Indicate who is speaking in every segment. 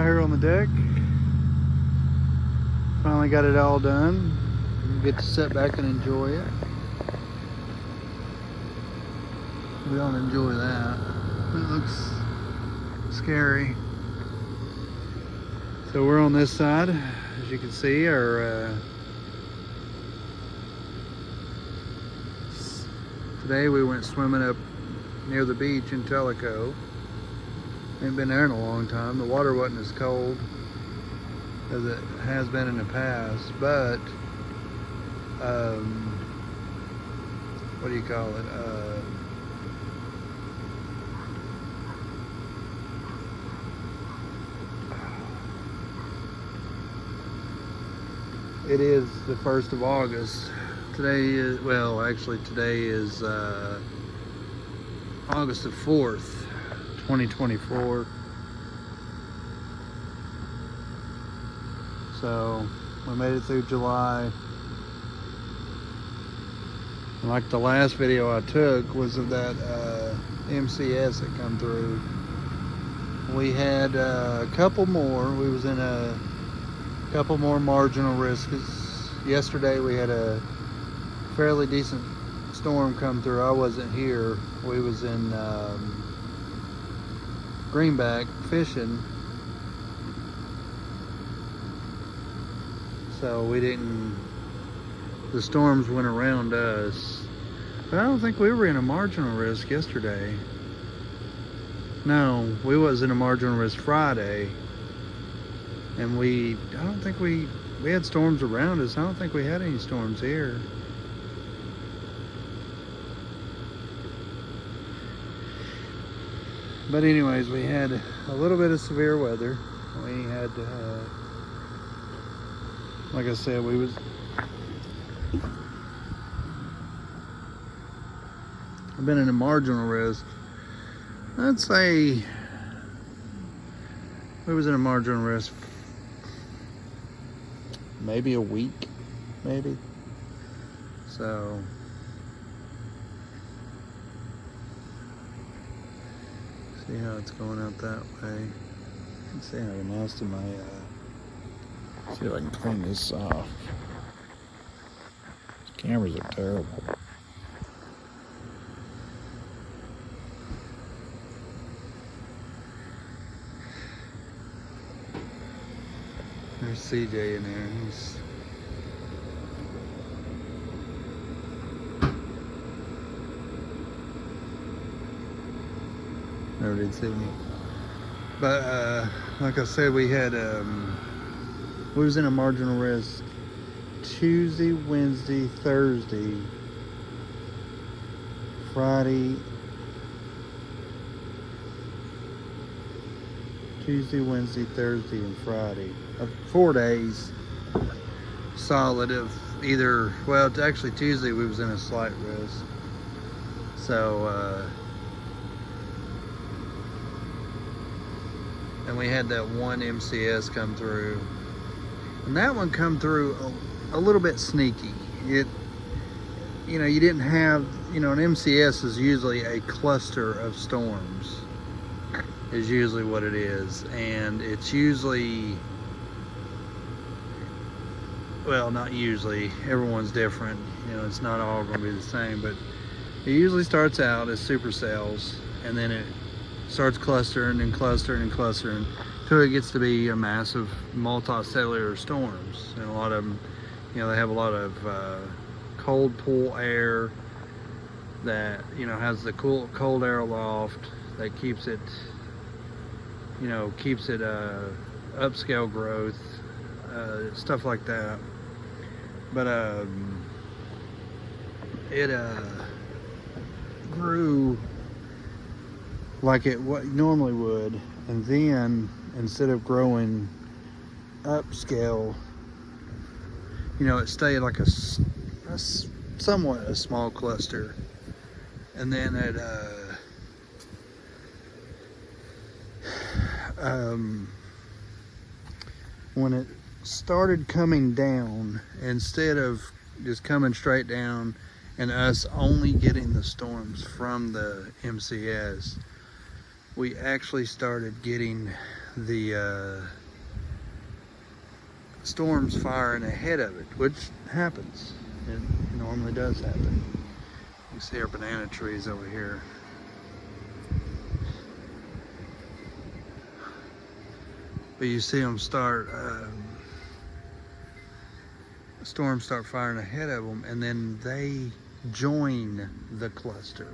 Speaker 1: here on the deck. Finally got it all done. Get to sit back and enjoy it. We don't enjoy that. It looks scary. So we're on this side. As you can see, today we went swimming up near the beach in Tellico. Ain't been there in a long time. The water wasn't as cold as it has been in the past, but what do you call it? It is the 1st of August. Today is, well, actually today is August the 4th, 2024. So we made it through July. And like the last video I took was of that MCS that come through. We had a couple more. We was in a couple more marginal risks. Yesterday we had a fairly decent storm come through. I wasn't here. We was in Greenback fishing, so we didn't, the storms went around us, but I don't think we were in a marginal risk yesterday. No, we was in a marginal risk Friday, and I don't think we had storms around us. I don't think we had any storms here. But anyways, we had a little bit of severe weather. We had, like I said, I've been in a marginal risk. I'd say we was in a marginal risk maybe a week, maybe. So see how it's going out that way. Let's see how nasty my see if I can clean this off. These cameras are terrible. There's CJ in there. He's never did see me. But like I said, we had we was in a marginal risk Tuesday, Wednesday, Thursday, Friday, Tuesday, Wednesday, Thursday, and Friday. 4 days solid of either, well, actually Tuesday we was in a slight risk. So and we had that one MCS come through, and that one come through a little bit sneaky. It, you know, you didn't have, you know, an MCS is usually a cluster of storms, is usually what it is, and it's usually, well, not usually, everyone's different, you know, it's not all going to be the same, but it usually starts out as supercells, and then it starts clustering and clustering and clustering until it gets to be a massive multicellular storms. And a lot of them, you know, they have a lot of cold pool air that, you know, has the cold air aloft that keeps it, you know, keeps it upscale growth, stuff like that. But it grew like it normally would, and then instead of growing upscale, you know, it stayed like a somewhat a small cluster, and then it when it started coming down, instead of just coming straight down and us only getting the storms from the MCS, we actually started getting the storm's firing ahead of it, which happens. It normally does happen. You see our banana trees over here. But you see them start, storms start firing ahead of them, and then they join the cluster.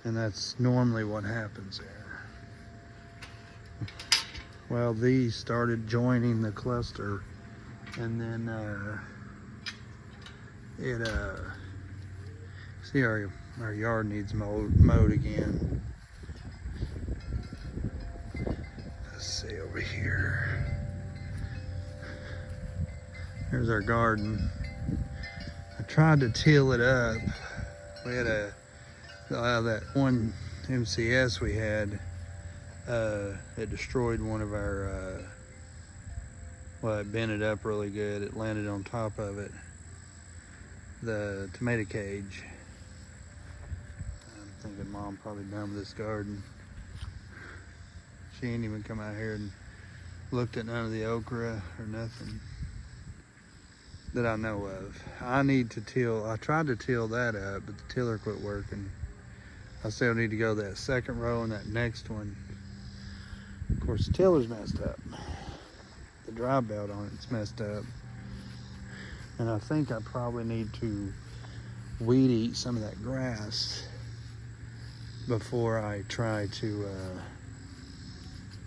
Speaker 1: And that's normally what happens there. Well, these started joining the cluster, and then see our yard needs mowed again. Let's see over here. There's our garden. I tried to till it up. We had that one MCS we had, it destroyed one of our, well, it bent it up really good. It landed on top of it, the tomato cage. I'm thinking Mom probably done with this garden. She ain't even come out here and looked at none of the okra or nothing that I know of. I need to till. I tried to till that up, but the tiller quit working. I still need to go that second row and that next one. Of course, the tiller's messed up. The dry belt on it's messed up. And I think I probably need to weed eat some of that grass before I try to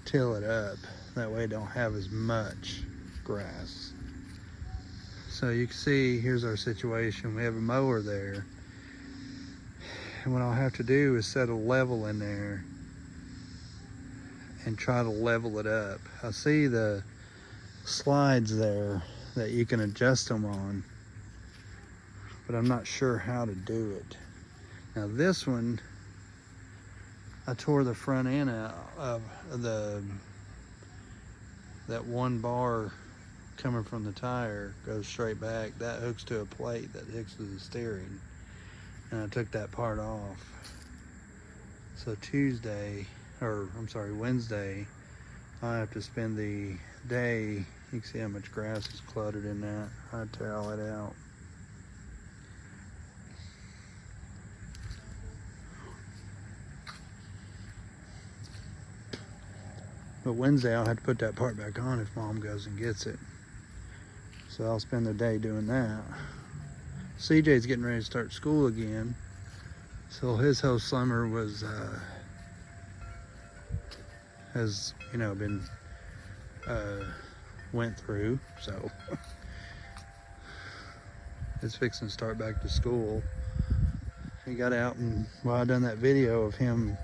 Speaker 1: till it up. That way I don't have as much grass. So you can see, here's our situation. We have a mower there. And what I'll have to do is set a level in there and try to level it up. I see the slides there that you can adjust them on, but I'm not sure how to do it. Now this one, I tore the front end out of that one bar coming from the tire, goes straight back. That hooks to a plate that hooks to the steering. And I took that part off. So Wednesday, I have to spend the day. You can see how much grass is cluttered in that. I tear all it out. But Wednesday I'll have to put that part back on if Mom goes and gets it. So I'll spend the day doing that. CJ's getting ready to start school again. So his whole summer was, has, been, went through. So it's fixing to start back to school. He got out and, I done that video of him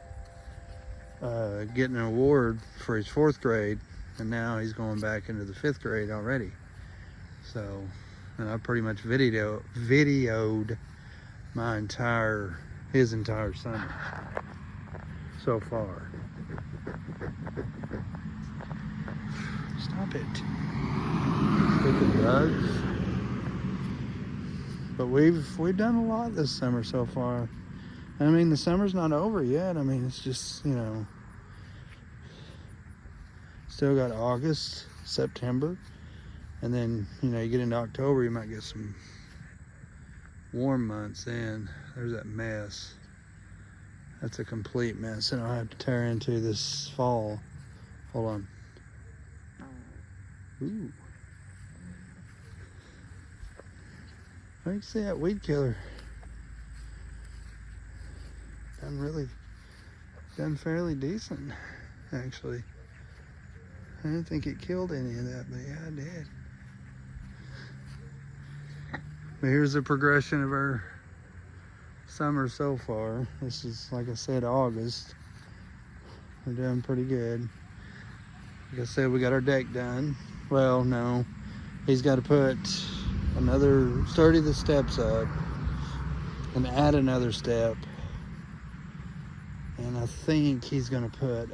Speaker 1: getting an award for his 4th grade, and now he's going back into the 5th grade already. So, and I pretty much videoed his entire summer so far. Stop it. Stupid bugs. But we've done a lot this summer so far. I mean, the summer's not over yet. I mean, it's just, still got August, September, and then, you get into October, you might get some warm months then. There's that mess. That's a complete mess that I'll have to tear into this fall. Hold on. Ooh. I can see that weed killer. Done fairly decent, actually. I didn't think it killed any of that, but yeah, it did. But here's the progression of our summer so far. This is, like I said, August. We're doing pretty good. Like I said, we got our deck done. Well, no. He's got to put another 30 of the steps up and add another step. And I think he's going to put,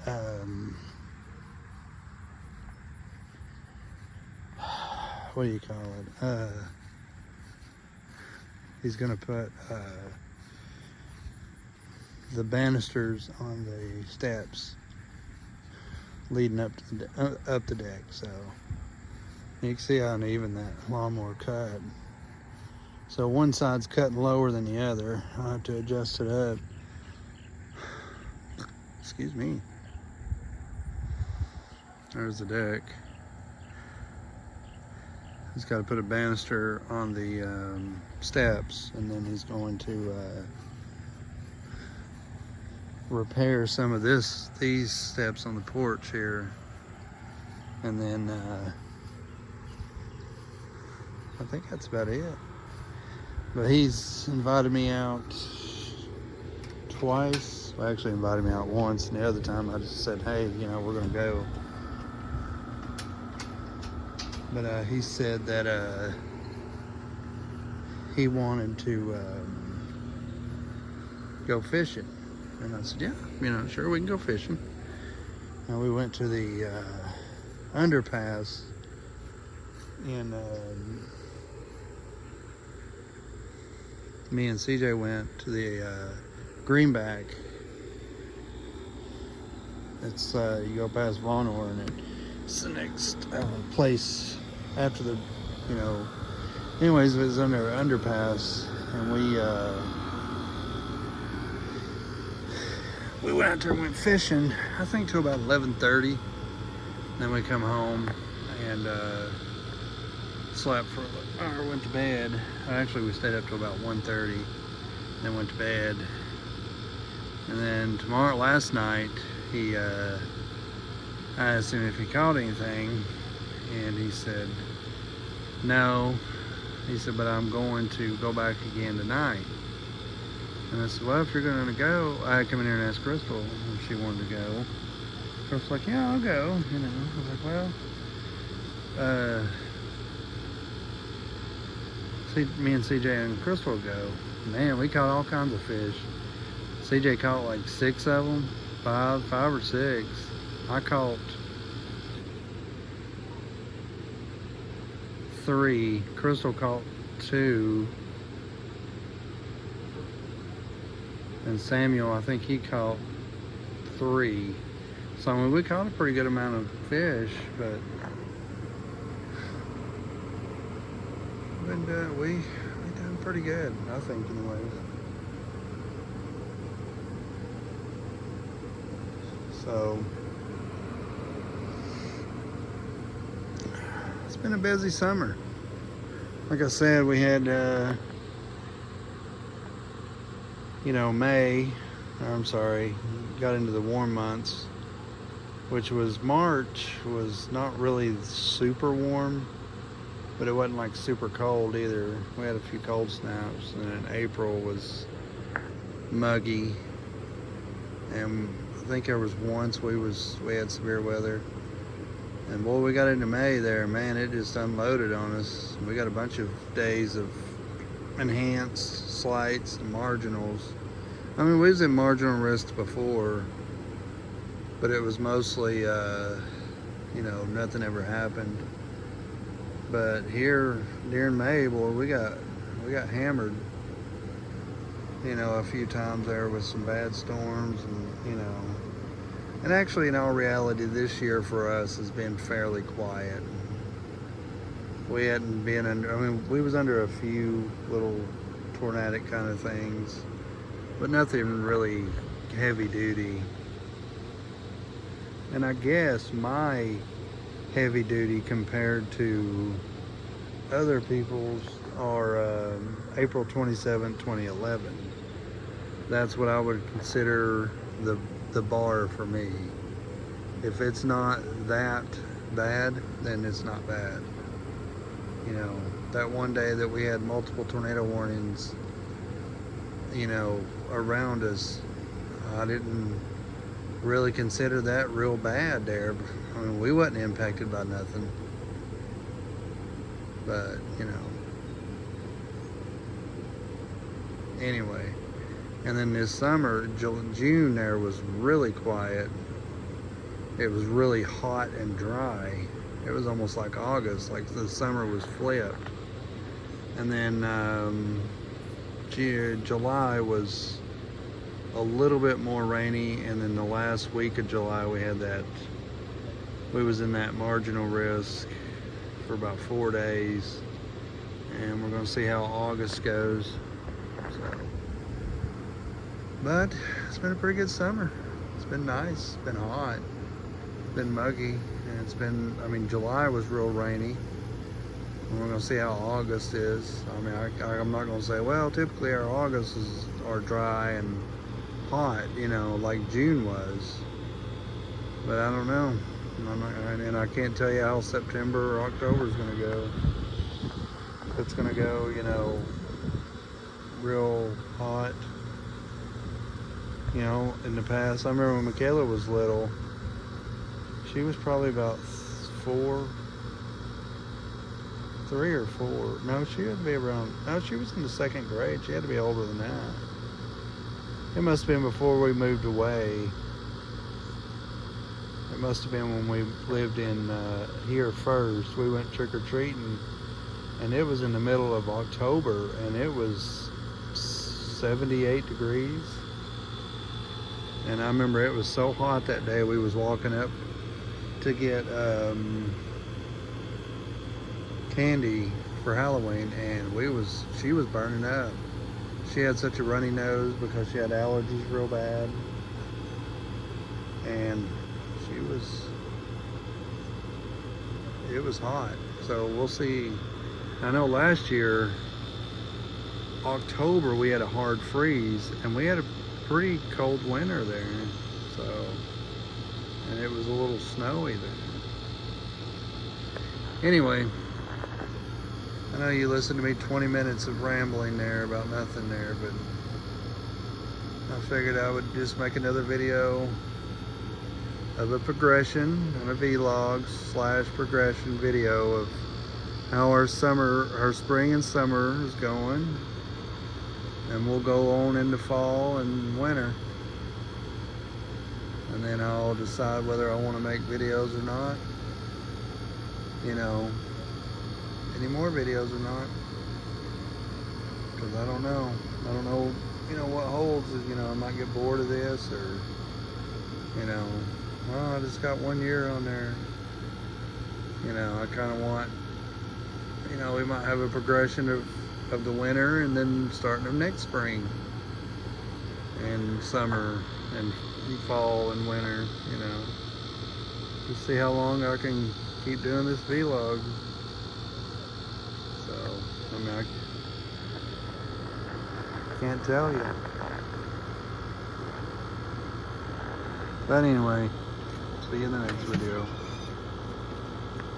Speaker 1: what do you call it? He's going to put the banisters on the steps leading up to up the deck. So you can see how uneven that lawnmower cut. So one side's cutting lower than the other. I'll have to adjust it up. Excuse me. There's the deck. He's got to put a banister on the steps, and then he's going to repair some of these steps on the porch here, and then I think that's about it. But he's invited me out twice. Well, actually invited me out once, and the other time I just said, hey, you know, we're gonna go. But he said that he wanted to go fishing. And I said, yeah, you know, sure, we can go fishing. And we went to the underpass in, me and CJ went to the Greenback. It's, you go past Vonore, and it's the next place after the, you know, anyways, it was under underpass, and we went out there and went fishing, I think till about 11:30. Then we come home and slept for, or went to bed. Actually, we stayed up till about 1:30, then went to bed. And then last night, I asked him if he caught anything, and he said no. He said, but I'm going to go back again tonight. And I said, well, if you're going to go, I come in here and ask Crystal if she wanted to go. Crystal's like, yeah, I'll go. You know, I was like, well, me and CJ and Crystal will go. Man, we caught all kinds of fish. CJ caught like 6 of them, five or six. I caught 3. Crystal caught 2. And Samuel, I think he caught 3. So I mean, we caught a pretty good amount of fish, but we done pretty good, I think, anyways. So it's been a busy summer. Like I said, we had you know, got into the warm months, which was March was not really super warm, but it wasn't like super cold either. We had a few cold snaps, and then April was muggy, and I think there was once we had severe weather. And boy, we got into May there, man, it just unloaded on us. We got a bunch of days of enhanced, slights, and marginals. I mean, we was in marginal risk before, but it was mostly, you know, nothing ever happened. But here during May, boy, we got hammered, you know, a few times there with some bad storms, and you know. And actually, in all reality, this year for us has been fairly quiet. We hadn't been under, I mean, we was under a few little tornadic kind of things, but nothing really heavy duty. And I guess my heavy duty compared to other people's are April 27, 2011. That's what I would consider the bar for me. If it's not that bad, then it's not bad. You know, that one day that we had multiple tornado warnings, you know, around us, I didn't really consider that real bad there. I mean, we wasn't impacted by nothing, but you know, anyway. And then this summer, June there was really quiet. It was really hot and dry. It was almost like August, like the summer was flipped. And then July was a little bit more rainy, and then the last week of July we had that we was in that marginal risk for about 4 days, and we're going to see how August goes. So, but it's been a pretty good summer. It's been nice. It's been hot. It's been muggy, and it's been, I mean, July was real rainy. And we're going to see how August is. I mean, I'm not going to say, well, typically our Augusts are dry and hot, you know, like June was. But I don't know. And I can't tell you how September or October is going to go. It's going to go, you know, real hot. You know, in the past, I remember when Michaela was little, she was probably about 3 or 4. No, she had to be around, no, she was in the 2nd grade. She had to be older than that. It must have been before we moved away. It must have been when we lived in here first. We went trick-or-treating, and it was in the middle of October, and it was 78 degrees. And I remember it was so hot that day. We was walking up to get candy for Halloween, and she was burning up. She had such a runny nose because she had allergies real bad, and it was hot. So we'll see. I know last year October we had a hard freeze, and we had a pretty cold winter there. So, and it was a little snowy there. Anyway, I know you listened to me 20 minutes of rambling there about nothing there, but I figured I would just make another video of a progression and a vlog / progression video of how our spring and summer is going, and we'll go on into fall and winter, and then I'll decide whether I want to make videos or not, you know, any more videos or not, because I don't know, you know, what holds. You know, I might get bored of this, or, you know, well, I just got 1 year on there. You know, I kind of want, you know, we might have a progression of the winter, and then starting of next spring and summer and fall and winter, you know. Just see how long I can keep doing this vlog. So, I mean, I can't tell you. But anyway, see you in the next video.